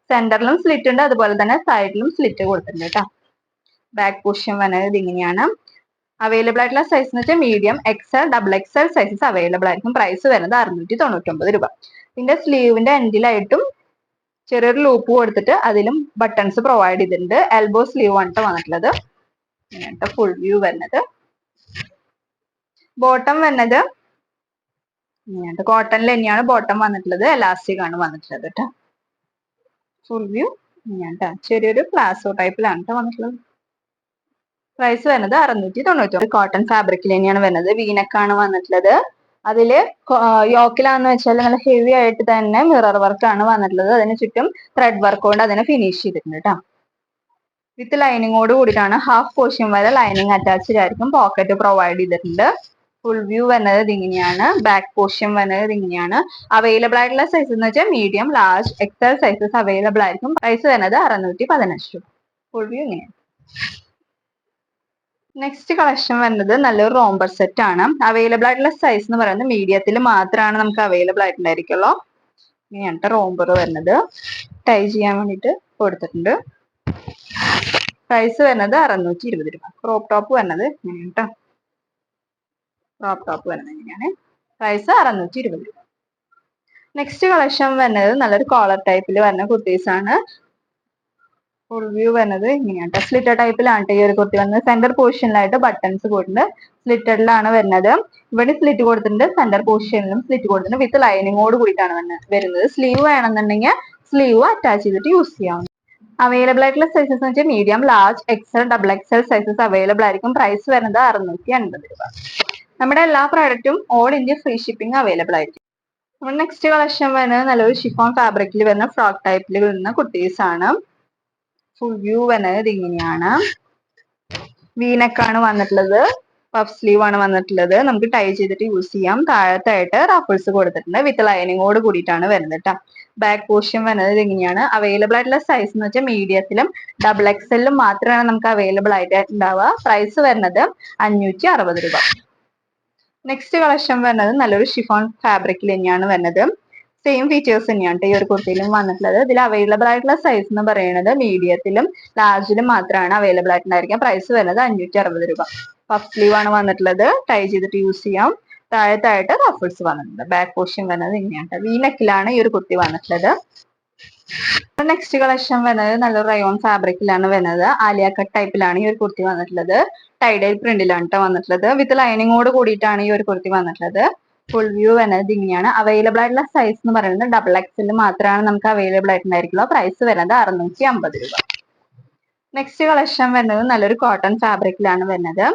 സെന്ററിലും സ്ലിറ്റ് ഉണ്ട്. അതുപോലെ തന്നെ സൈഡിലും സ്ലിറ്റ് കൊടുത്തിട്ടുണ്ട് കേട്ടോ. ബാക്ക് പോർഷൻ വരുന്നത് ഇങ്ങനെയാണ്. അവൈലബിൾ ആയിട്ടുള്ള സൈസ് എന്ന് വെച്ചാൽ medium, XL, double XL sizes available ആയിരിക്കും. പ്രൈസ് വരുന്നത് 699 രൂപ. ഇതിന്റെ സ്ലീവിന്റെ എൻഡിലായിട്ടും ചെറിയൊരു ലൂപ്പ് കൊടുത്തിട്ട് അതിലും ബട്ടൺസ് പ്രൊവൈഡ് ചെയ്തിട്ടുണ്ട്. എൽബോ സ്ലീവ് ആണ് വന്നിട്ടുള്ളത്. ഫുൾ വ്യൂ വരുന്നത്. ബോട്ടം വരുന്നത് കോട്ടണിൽ തന്നെയാണ് ബോട്ടം വന്നിട്ടുള്ളത്. എലാസ്റ്റിക് ആണ് വന്നിട്ടുള്ളത് കേട്ടോ. ഫുൾ വ്യൂ ഇങ്ങനെയാണ്. ചെറിയൊരു പ്ലാസോ ടൈപ്പിലാണ് കേട്ടോ വന്നിട്ടുള്ളത്. പ്രൈസ് വരുന്നത് 699. കോട്ടൺ ഫാബ്രിക്കിൽ തന്നെയാണ് വരുന്നത്. വീനക്കാണ് വന്നിട്ടുള്ളത്. അതില് യോക്കിലാന്ന് വെച്ചാൽ നല്ല ഹെവി ആയിട്ട് തന്നെ മിറർ വർക്കാണ് വന്നിട്ടുള്ളത്. അതിന് ചുറ്റും ത്രെഡ് വർക്ക് കൊണ്ട് അതിനെ ഫിനിഷ് ചെയ്തിട്ടുണ്ട് കേട്ടോ. വിത്ത് ലൈനിങ്ങോട് കൂടിയിട്ടാണ്. ഹാഫ് പോർഷൻ വരെ ലൈനിങ് അറ്റാച്ച്ഡ് ആയിരിക്കും. പോക്കറ്റ് പ്രൊവൈഡ് ചെയ്തിട്ടുണ്ട്. ഫുൾ വ്യൂ വരുന്നത് ഇങ്ങനെയാണ്. ബാക്ക് പോർഷൻ വരുന്നത് ഇങ്ങനെയാണ്. അവൈലബിൾ ആയിട്ടുള്ള സൈസ് എന്ന് വെച്ചാൽ medium, large, Excel sizes available ആയിരിക്കും. പ്രൈസ് വരുന്നത് 615 രൂപ. ഫുൾ വ്യൂ ഇങ്ങനെയാണ്. നെക്സ്റ്റ് കളക്ഷൻ വരുന്നത് നല്ലൊരു റോംബർ സെറ്റ് ആണ്. അവൈലബിൾ ആയിട്ടുള്ള സൈസ് എന്ന് പറയുന്നത് മീഡിയത്തിൽ മാത്രമാണ് നമുക്ക് അവൈലബിൾ ആയിട്ടുണ്ടായിരിക്കുള്ളൂ. ഇങ്ങനെയാണ് റോംബർ വരുന്നത്. ടൈ ചെയ്യാൻ വേണ്ടിയിട്ട് കൊടുത്തിട്ടുണ്ട്. പ്രൈസ് വരുന്നത് 620 രൂപ. ക്രോപ്പ് ടോപ്പ് വരുന്നത് ഇങ്ങനെയാണ് കേട്ടോ. ക്രോപ്പ് ടോപ്പ് വരുന്നത് ഇങ്ങനെയാണ്. പ്രൈസ് 620 രൂപ. നെക്സ്റ്റ് കളക്ഷൻ വരുന്നത് നല്ലൊരു കോളർ ടൈപ്പിൽ വരുന്ന കുർത്തീസ് ആണ്. ഫുൾ വ്യൂ വരുന്നത് ഇങ്ങനെയാണ്. സ്ലിറ്റഡ് ടൈപ്പിലാണ് ഈ ഒരു കുർത്തി വന്നത്. സെന്റർ പോർഷനിലായിട്ട് ബട്ടൺസ് പോയിട്ടുണ്ട്. സ്ലിറ്റഡിലാണ് വരുന്നത്. ഇവിടെ സ്ലിറ്റ് കൊടുത്തിട്ടുണ്ട്. സെന്റർ പോർഷനിലും സ്ലിറ്റ് കൊടുത്തിട്ടുണ്ട്. വിത്ത് ലൈനിങ്ങോട് കൂടിയിട്ടാണ് വരുന്നത്. സ്ലീവ് വേണമെന്നുണ്ടെങ്കിൽ സ്ലീവ് അറ്റാച്ച് ചെയ്തിട്ട് യൂസ് ചെയ്യാം. അവൈലബിൾ ആയിട്ടുള്ള സൈസസ് എന്ന് വെച്ചാൽ medium, large, XL, double XL sizes available ആയിരിക്കും. പ്രൈസ് വരുന്നത് 650 രൂപ. നമ്മുടെ എല്ലാ പ്രോഡക്റ്റും all India free shipping available ആയിരിക്കും. നമ്മുടെ നെക്സ്റ്റ് കളക്ഷൻ വരുന്നത് നല്ലൊരു ഷിഫോൺ ഫാബ്രിക്കിൽ വരുന്ന ഫ്രോക്ക് ടൈപ്പിൽ വരുന്ന കുർത്തീസ് ആണ്. ഫുൾ വ്യൂ വരുന്നത് ഇങ്ങനെയാണ്. വീനെക്കാണ് വന്നിട്ടുള്ളത്. പഫ് സ്ലീവ് ആണ് വന്നിട്ടുള്ളത്. നമുക്ക് ടൈ ചെയ്തിട്ട് യൂസ് ചെയ്യാം. താഴത്തായിട്ട് റഫിൾസ് കൊടുത്തിട്ടുണ്ട്. വിത്ത് ലൈനിങ്ങോട് കൂടിയിട്ടാണ് വരുന്നത് കേട്ടോ. ബാക്ക് പോർഷൻ വരുന്നത് ഇങ്ങനെയാണ്. അവൈലബിൾ ആയിട്ടുള്ള സൈസ് എന്ന് വെച്ചാൽ മീഡിയത്തിലും ഡബിൾ എക്സലിലും മാത്രമാണ് നമുക്ക് അവൈലബിൾ ആയിട്ട് ഉണ്ടാവുക. പ്രൈസ് വരുന്നത് 560 രൂപ. നെക്സ്റ്റ് കളക്ഷൻ വരുന്നത് നല്ലൊരു ഷിഫോൺ ഫാബ്രിക്കിൽ തന്നെയാണ് വരുന്നത്. സെയിം ഫീച്ചേഴ്സ് തന്നെയാണ് ഈ ഒരു കുർത്തിയിലും വന്നിട്ടുള്ളത്. ഇതിൽ അവൈലബിൾ ആയിട്ടുള്ള സൈസ് എന്ന് പറയുന്നത് മീഡിയത്തിലും ലാർജിലും മാത്രമാണ് അവൈലബിൾ ആയിട്ടുണ്ടായിരിക്കുക. പ്രൈസ് വരുന്നത് 560 രൂപ. പഫ് സ്ലീവ് ആണ് വന്നിട്ടുള്ളത്. ടൈ ചെയ്തിട്ട് യൂസ് ചെയ്യാം. താഴത്തായിട്ട് റഫിൾസ് വന്നിട്ടുണ്ട്. ബാക്ക് പോർഷൻ വരുന്നത് ഇങ്ങനെയാണ്. വീനെക്കിലാണ് ഈ ഒരു കുർത്തി വന്നിട്ടുള്ളത്. നെക്സ്റ്റ് കളക്ഷൻ വരുന്നത് നല്ലൊരു റയോൺ ഫാബ്രിക്കിലാണ് വരുന്നത്. ആലിയ കട്ട് ടൈപ്പിലാണ് ഈ ഒരു കുർത്തി വന്നിട്ടുള്ളത്. ടൈഡൈ പ്രിന്റിലാണ് കേട്ടോ വന്നിട്ടുള്ളത്. വിത്ത് ലൈനിങ്ങോട് കൂടിയിട്ടാണ് ഈ ഒരു കുർത്തി വന്നിട്ടുള്ളത്. ഫുൾ വ്യൂ വരുന്നത് ഇങ്ങനെയാണ്. അവൈലബിൾ ആയിട്ടുള്ള സൈസ് എന്ന് പറയുന്നത് ഡബിൾ എക്സിൽ മാത്രമാണ് നമുക്ക് അവൈലബിൾ ആയിട്ടുണ്ടായിരിക്കുള്ളൂ. പ്രൈസ് വരുന്നത് 650 രൂപ. നെക്സ്റ്റ് കളക്ഷൻ വരുന്നത് നല്ലൊരു കോട്ടൺ ഫാബ്രിക്കിലാണ് വരുന്നത്.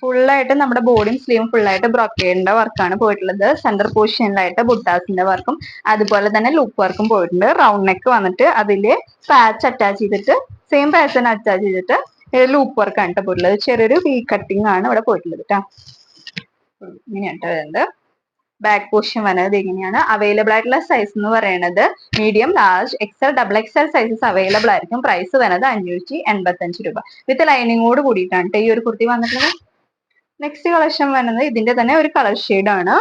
ഫുള്ളായിട്ട് നമ്മുടെ ബോഡിയും സ്ലീവും ഫുള്ളായിട്ട് ബ്രോക്കേഡിന്റെ വർക്കാണ് പോയിട്ടുള്ളത്. സെന്റർ പൊസിഷനിലായിട്ട് ബുട്ടാസിന്റെ വർക്കും അതുപോലെ തന്നെ ലൂപ്പ് വർക്കും പോയിട്ടുണ്ട്. റൗണ്ട് നെക്ക് വന്നിട്ട് അതില് പാച്ച് അറ്റാച്ച് ചെയ്തിട്ട് സെയിം പാച്ച് തന്നെ അറ്റാച്ച് ചെയ്തിട്ട് ലൂപ്പ് വർക്കാണ് കേട്ടോ പോയിട്ടുള്ളത്. ചെറിയൊരു വി കട്ടിംഗ് ആണ് ഇവിടെ പോയിട്ടുള്ളത് കേട്ടോ. ഇങ്ങനെയാണ് വരുന്നത്. ബാക്ക് പോർഷൻ വരുന്നത് ഇങ്ങനെയാണ്. അവൈലബിൾ ആയിട്ടുള്ള സൈസ് എന്ന് പറയുന്നത് medium, large, XL, double XL sizes available ആയിരിക്കും. പ്രൈസ് വരുന്നത് 585 രൂപ. വിത്ത് ലൈനിങ്ങോട് കൂടിയിട്ടാണ് ഈ ഒരു കുർത്തി വന്നിട്ടുള്ളത്. നെക്സ്റ്റ് കളക്ഷൻ വരുന്നത് ഇതിന്റെ തന്നെ ഒരു കളർ ഷെയ്ഡ് ആണ്.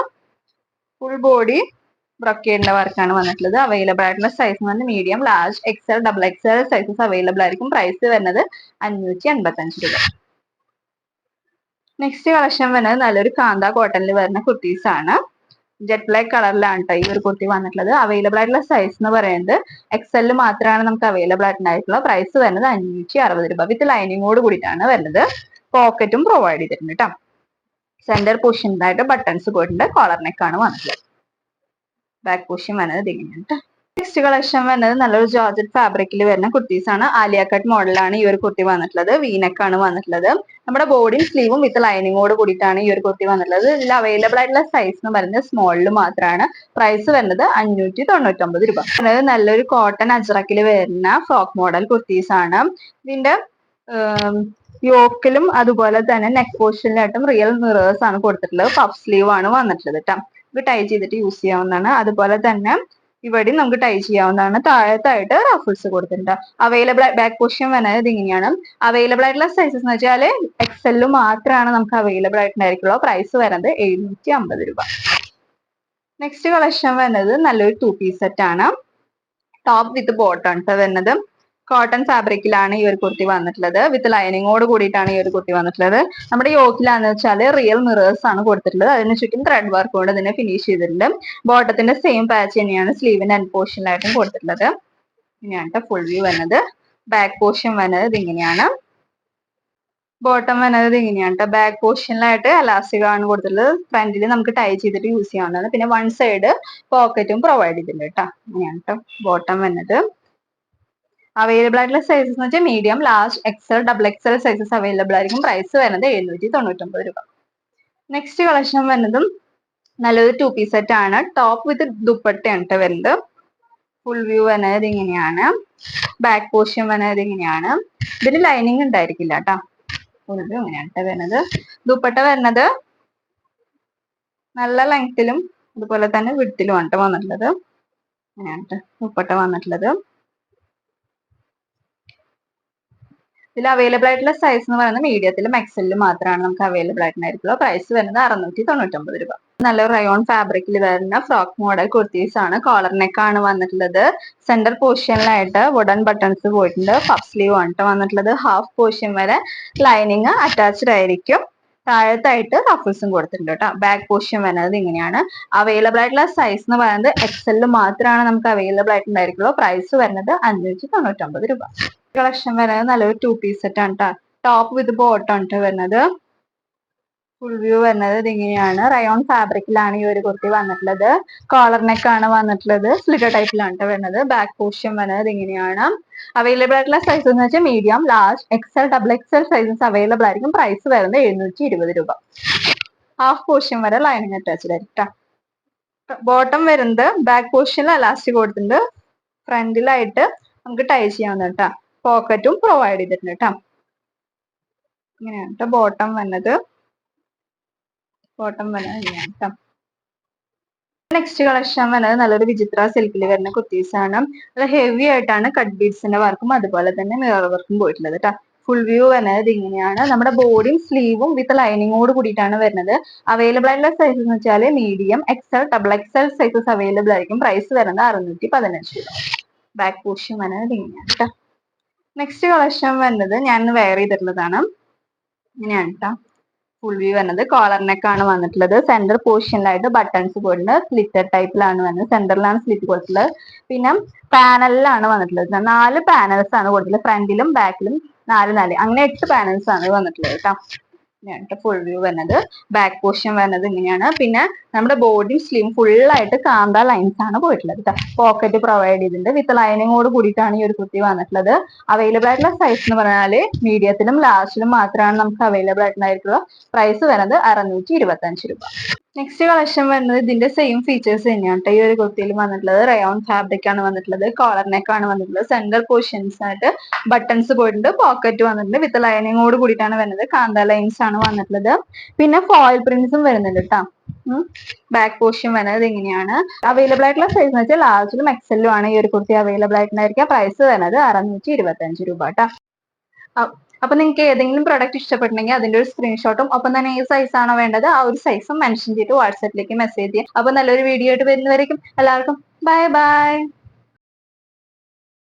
ഫുൾ ബോഡി ബ്രൊക്കേഡിന്റെ വർക്കാണ് വന്നിട്ടുള്ളത്. അവൈലബിൾ ആയിട്ടുള്ള സൈസ് എന്ന് പറഞ്ഞാൽ medium, large, XL, double XL sizes available ആയിരിക്കും. പ്രൈസ് വരുന്നത് 585 രൂപ. നെക്സ്റ്റ് കളക്ഷൻ വരുന്നത് നല്ലൊരു കാന്ത കോട്ടണിൽ വരുന്ന കുർത്തീസ് ആണ്. ജെറ്റ് ബ്ലാക്ക് കളറിലാണ് കേട്ടോ ഈ ഒരു കുർത്തി വന്നിട്ടുള്ളത്. അവൈലബിൾ ആയിട്ടുള്ള സൈസ് എന്ന് പറയുന്നത് എക്സലിൽ മാത്രമാണ് നമുക്ക് അവൈലബിൾ ആയിട്ടുണ്ടായിട്ടുള്ളത്. പ്രൈസ് വരുന്നത് 560 രൂപ. വിത്ത് ലൈനിങ്ങോട് കൂടിയിട്ടാണ് വരുന്നത്. പോക്കറ്റും പ്രൊവൈഡ് ചെയ്തിട്ടുണ്ട് കേട്ടോ. സെന്റർ പൊസിഷനിലായിട്ട് ബട്ടൺസ് പോയിട്ടുണ്ട്. കോളർ നെക്കാണ് വന്നിട്ടുള്ളത്. ബാക്ക് പോർഷൻ വരുന്നത് ഇങ്ങനെയാണ് കേട്ടോ. നെക്സ്റ്റ് കളക്ഷൻ വരുന്നത് നല്ലൊരു ജോർജറ്റ് ഫാബ്രിക്കിൽ വരുന്ന കുർത്തീസ് ആണ്. ആലിയ കട്ട് മോഡലാണ് ഈ ഒരു കുർത്തി വന്നിട്ടുള്ളത്. വീനെക്കാണ് വന്നിട്ടുള്ളത്. നമ്മുടെ ബോഡിയും സ്ലീവും വിത്ത് ലൈനിങ്ങോട് കൂടിയിട്ടാണ് ഈ ഒരു കുർത്തി വന്നിട്ടുള്ളത്. ഇതിൽ അവൈലബിൾ ആയിട്ടുള്ള സൈസ് എന്ന് പറയുന്നത് സ്മോളിൽ മാത്രമാണ്. പ്രൈസ് വരുന്നത് 599 രൂപ. നല്ലൊരു കോട്ടൺ അജ്രക്കിൽ വരുന്ന ഫ്രോക്ക് മോഡൽ കുർത്തീസ് ആണ്. ഇതിന്റെ യോക്കിലും അതുപോലെ തന്നെ നെക്ക് പോർഷനിലായിട്ടും റിയൽ മിറേഴ്സ് ആണ് കൊടുത്തിട്ടുള്ളത്. പഫ് സ്ലീവ് ആണ് വന്നിട്ടുള്ളത് കേട്ടോ. ഇത് ടൈ ചെയ്തിട്ട് യൂസ് ചെയ്യാവുന്നതാണ്. അതുപോലെ തന്നെ ഇവിടെയും നമുക്ക് ടൈ ചെയ്യാവുന്നതാണ്. താഴത്തായിട്ട് റഫിൾസ് കൊടുത്തിട്ടുണ്ട്. അവൈലബിൾ ബാക്ക് പോർഷൻ വരുന്നത് ഇങ്ങനെയാണ്. അവൈലബിൾ ആയിട്ടുള്ള സൈസസ് എന്ന് വെച്ചാൽ എക്സലിൽ മാത്രമാണ് നമുക്ക് അവൈലബിൾ ആയിട്ടുണ്ടായിരിക്കുള്ളൂ. പ്രൈസ് വരുന്നത് 750 രൂപ. നെക്സ്റ്റ് കളക്ഷൻ വരുന്നത് നല്ലൊരു 2 പീസ് സെറ്റ് ആണ്. ടോപ്പ് വിത്ത് ബോട്ടം വരുന്നത്. കോട്ടൺ ഫാബ്രിക്കിലാണ് ഈ ഒരു കുർത്തി വന്നിട്ടുള്ളത്. വിത്ത് ലൈനിങ്ങോട് കൂടിയിട്ടാണ് ഈ ഒരു കുർത്തി വന്നിട്ടുള്ളത്. നമ്മുടെ യോക്കിലാന്ന് വെച്ചാൽ റിയൽ മിറേഴ്സ് ആണ് കൊടുത്തിട്ടുള്ളത്. അതിന് ചുറ്റും ത്രെഡ് വർക്ക് കൊണ്ട് ഇതിനെ ഫിനിഷ് ചെയ്തിട്ടുണ്ട്. ബോട്ടത്തിന്റെ സെയിം പാച്ച് തന്നെയാണ് സ്ലീവിന്റെ എൻഡ് പോർഷനിലായിട്ടും കൊടുത്തിട്ടുള്ളത്. ഇങ്ങനെയാണ് ഫുൾ വ്യൂ വരുന്നത്. ബാക്ക് പോർഷൻ വരുന്നത് ഇങ്ങനെയാണ്. ബോട്ടം വരുന്നത് ഇങ്ങനെയാണ്. ബാക്ക് പോർഷനിലായിട്ട് എലാസ്റ്റിക് ആണ് കൊടുത്തിട്ടുള്ളത്. ഫ്രണ്ടിൽ നമുക്ക് ടൈ ചെയ്തിട്ട് യൂസ് ചെയ്യാവുന്നതാണ്. പിന്നെ വൺ സൈഡ് പോക്കറ്റും പ്രൊവൈഡ് ചെയ്തിട്ടുണ്ട് കേട്ടോ. ഇങ്ങനെയാണ് ബോട്ടം വരുന്നത്. അവൈലബിൾ ആയിട്ടുള്ള സൈസസ് എന്ന് വെച്ചാൽ medium, large, XL, double XL sizes available ആയിരിക്കും. പ്രൈസ് വരുന്നത് 799 രൂപ. നെക്സ്റ്റ് കളക്ഷൻ വരുന്നതും നല്ലൊരു 2 പീസ് സെറ്റ് ആണ്. ടോപ്പ് വിത്ത് ദുപ്പട്ടയാണ് ട്ടോ വരുന്നത്. ഫുൾ വ്യൂ വരുന്നത് ഇങ്ങനെയാണ്. ബാക്ക് പോർഷൻ വരുന്നത് ഇങ്ങനെയാണ്. ഇതിന് ലൈനിങ് ഉണ്ടായിരിക്കില്ല കേട്ടോ. ഫുൾ വ്യൂ ഇങ്ങനെയാണ് ട്ടോ വരുന്നത്. ദുപ്പട്ട വരുന്നത് നല്ല ലെങ്ത്തിലും അതുപോലെ തന്നെ വിഡ്ത്തിലുമാണ് ട്ടോ വന്നിട്ടുള്ളത്. അങ്ങനെയാണ് ട്ടോ ദുപ്പട്ട വന്നിട്ടുള്ളത്. ഇതിൽ അവൈലബിൾ ആയിട്ടുള്ള സൈസ് എന്ന് പറയുന്നത് മീഡിയത്തിലും എക്സലിലും മാത്രമാണ് നമുക്ക് അവൈലബിൾ ആയിട്ടുണ്ടായിരിക്കുള്ളൂ. പ്രൈസ് വരുന്നത് 699 രൂപ. നല്ല റയോൺ ഫാബ്രിക്കിൽ വരുന്ന ഫ്രോക്ക് മോഡൽ കുർത്തീസ് ആണ്. കോളർ നെക്ക് ആണ് വന്നിട്ടുള്ളത്. സെന്റർ പോർഷനിലായിട്ട് വുഡൻ ബട്ടൺസ് പോയിട്ടുണ്ട്. പഫ് സ്ലീവ് ആണ് ട്ടോ വന്നിട്ടുള്ളത്. ഹാഫ് പോർഷൻ വരെ ലൈനിങ് അറ്റാച്ച്ഡ് ആയിരിക്കും. താഴത്തായിട്ട് റഫിൾസും കൊടുത്തിട്ടുണ്ട് കേട്ടോ. ബാക്ക് പോർഷൻ വരുന്നത് ഇങ്ങനെയാണ്. അവൈലബിൾ ആയിട്ടുള്ള സൈസ് എന്ന് പറയുന്നത് എക്സലിൽ മാത്രമാണ് നമുക്ക് അവൈലബിൾ ആയിട്ടുണ്ടായിരിക്കുള്ളൂ. പ്രൈസ് വരുന്നത് 599 രൂപ. കളക്ഷൻ വരുന്നത് നല്ലൊരു 2 പീസ് സെറ്റ് ആണ് ട്ടോ. ടോപ്പ് വിത്ത് ബോട്ടം ആണ് ട്ടോ വരുന്നത്. ഫുൾ വ്യൂ വരുന്നത് ഇതിങ്ങനെയാണ്. റയോൺ ഫാബ്രിക്കിലാണ് ഈ ഒരു കുർത്തി വന്നിട്ടുള്ളത്. കോളർ നെക്ക് ആണ് വന്നിട്ടുള്ളത്. സ്ലിറ്റർ ടൈപ്പിലാണ് ട്ടോ വരുന്നത്. ബാക്ക് പോർഷൻ വരുന്നത് ഇങ്ങനെയാണ്. അവൈലബിൾ ആയിട്ടുള്ള സൈസ് എന്ന് വെച്ചാൽ medium, large, XL, double XL sizes available ആയിരിക്കും. പ്രൈസ് വരുന്നത് 720 രൂപ. ഹാഫ് പോർഷൻ വരെ ലൈനിങ് അറ്റാച്ച്ഡ് ആയിരിക്കും. ബോട്ടം വരുന്നത് ബാക്ക് പോർഷനിൽ അലാസ്റ്റിക് കൊടുത്തിട്ടുണ്ട്. ഫ്രണ്ടിലായിട്ട് നമുക്ക് ടൈ ചെയ്യാവുന്ന കേട്ടോ. പോക്കറ്റും പ്രൊവൈഡ് ചെയ്തിട്ടുണ്ട് കേട്ടോ. ഇങ്ങനെയാണ് കേട്ടോ ബോട്ടം വന്നത്. ബോട്ടം വരുന്നത് ഇങ്ങനെയാണ് കേട്ടോ. നെക്സ്റ്റ് കളക്ഷൻ വരുന്നത് നല്ലൊരു വിചിത്ര സിൽക്കിൽ വരുന്ന കുർത്തീസ് ആണ്. അത് ഹെവി ആയിട്ടാണ് കട്ട് ബീഡ്സിന്റെ വർക്കും അതുപോലെ തന്നെ മിറർ വർക്കും പോയിട്ടുള്ളത് കേട്ടോ. ഫുൾ വ്യൂ വരുന്നത് ഇങ്ങനെയാണ്. നമ്മുടെ ബോഡിയും സ്ലീവും വിത്ത് ലൈനിങ്ങോട് കൂടിയിട്ടാണ് വരുന്നത്. അവൈലബിൾ ആയിട്ടുള്ള സൈസ് എന്ന് വെച്ചാൽ medium, XL, double XL sizes available ആയിരിക്കും. പ്രൈസ് വരുന്നത് 615 രൂപ. ബാക്ക് പോർഷൻ വരുന്നത് ഇങ്ങനെയാണ് കേട്ടോ. നെക്സ്റ്റ് കളക്ഷൻ വരുന്നത് ഞാൻ വെയർ ചെയ്തിട്ടുള്ളതാണ്. ഇങ്ങനെയാണ് കേട്ടോ. ഫുൾ വ്യൂ വരുന്നത് കോളർ നെക്ക് ആണ് വന്നിട്ടുള്ളത്. സെന്റർ പോർഷനിലായിട്ട് ബട്ടൺസ് പോയിട്ടുണ്ട്. സ്ലിറ്റർ ടൈപ്പിലാണ് വരുന്നത്. സെന്ററിലാണ് സ്ലിറ്റ് കൊടുത്തിട്ടുള്ളത്. പിന്നെ പാനലിലാണ് വന്നിട്ടുള്ളത്. 4 പാനൽസ് ആണ് കൊടുത്തിട്ടുള്ളത്. ഫ്രണ്ടിലും ബാക്കിലും 4 അങ്ങനെ 8 പാനൽസ് ആണ് വന്നിട്ടുള്ളത് കേട്ടോ. ഫുൾ വ്യൂ വരുന്നത്. ബാക്ക് പോർഷൻ വരുന്നത് ഇങ്ങനെയാണ്. പിന്നെ നമ്മുടെ ബോഡി സ്ലിം ഫുൾ ആയിട്ട് കാന്ത ലൈൻസ് ആണ് പോയിട്ടുള്ളത് കേട്ടോ. പോക്കറ്റ് പ്രൊവൈഡ് ചെയ്തിട്ടുണ്ട്. വിത്ത് ലൈനിങ്ങോട് കൂടിയിട്ടാണ് ഈ ഒരു കുർത്തി വന്നിട്ടുള്ളത്. അവൈലബിൾ ആയിട്ടുള്ള സൈസ് എന്ന് പറഞ്ഞാല് മീഡിയത്തിലും ലാർജിലും മാത്രമാണ് നമുക്ക് അവൈലബിൾ ആയിട്ടുണ്ടായിട്ടുള്ള. പ്രൈസ് വരുന്നത് 625 രൂപ. നെക്സ്റ്റ് കളക്ഷൻ വരുന്നത് ഇതിന്റെ സെയിം ഫീച്ചേഴ്സ് തന്നെയാണ് കേട്ടോ. ഈ ഒരു കുർത്തിയിൽ വന്നിട്ടുള്ളത് റയോൺ ഫാബ്രിക് ആണ് വന്നിട്ടുള്ളത്. കോളർ നെക്ക് ആണ് വന്നിട്ടുള്ളത്. സെന്റർ പോർഷൻസ് ആയിട്ട് ബട്ടൺസ് പോയിട്ടുണ്ട്. പോക്കറ്റ് വന്നിട്ടുണ്ട്. വിത്ത് ലൈനിങ്ങോട് കൂടിയിട്ടാണ് വരുന്നത്. കാന്ത ലൈൻസ് ആണ് വന്നിട്ടുള്ളത്. പിന്നെ ഫോയിൽ പ്രിന്റ്സും വരുന്നുണ്ട് കേട്ടോ. ബാക്ക് പോർഷൻ വരുന്നത് ഇങ്ങനെയാണ്. അവൈലബിൾ ആയിട്ടുള്ള സൈസ് എന്ന് വെച്ചാൽ ലാർജിലും എക്സലിലും ആണ് ഈ ഒരു കുർത്തി അവൈലബിൾ ആയിട്ടുണ്ടായിരിക്കുക. പ്രൈസ് വരുന്നത് 625 രൂപ കേട്ടോ. അപ്പൊ നിങ്ങൾക്ക് ഏതെങ്കിലും പ്രൊഡക്റ്റ് ഇഷ്ടപ്പെട്ടുണ്ടെങ്കിൽ അതിന്റെ ഒരു സ്ക്രീൻഷോട്ടും ഒപ്പം തന്നെ ഏത് സൈസ് ആണോ വേണ്ടത് ആ ഒരു സൈസും മെൻഷൻ ചെയ്തിട്ട് വാട്സാപ്പിലേക്ക് മെസ്സേജ് ചെയ്യാം. അപ്പൊ നല്ലൊരു വീഡിയോ ആയിട്ട് വരുന്നവരേക്കും എല്ലാവർക്കും ബൈ ബൈ.